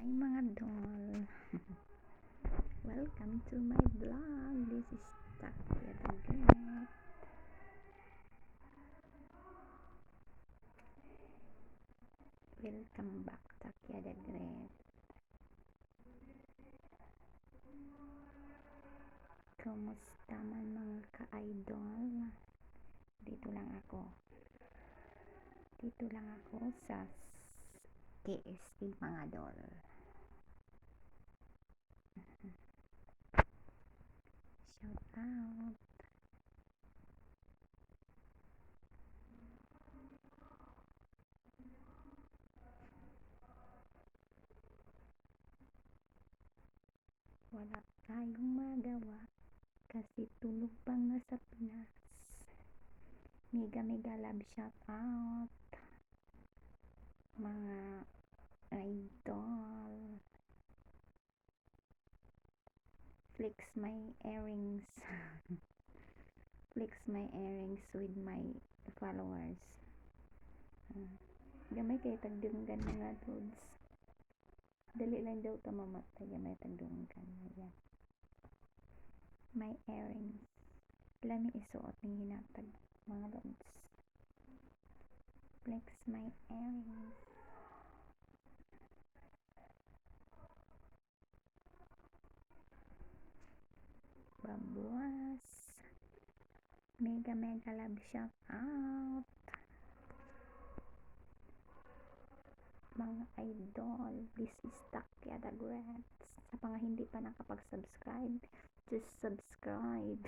mga doll. Welcome to my vlog. This is Takya the Great. Welcome back, Takya the Great. Kumusta man mga ka-idol? Dito lang ako sa KST mga doll. Shout out. Wala tayong magawa kasi tulog pa nga sa Pinas. Mega love shout out mga idol. Flex my earrings. Flex my earrings with my followers. Gamay kay tagdunggan mga dudes. Dali lang daw ito mamatay. Gamay tagdunggan. Ayan. My earrings. Lami isuot ng hinatag mga dudes. Flex my earrings. Babuas. Mega love shout out. Mga idol, this is Takya the Great. Sa mga hindi pa nakapag-subscribe, just subscribe.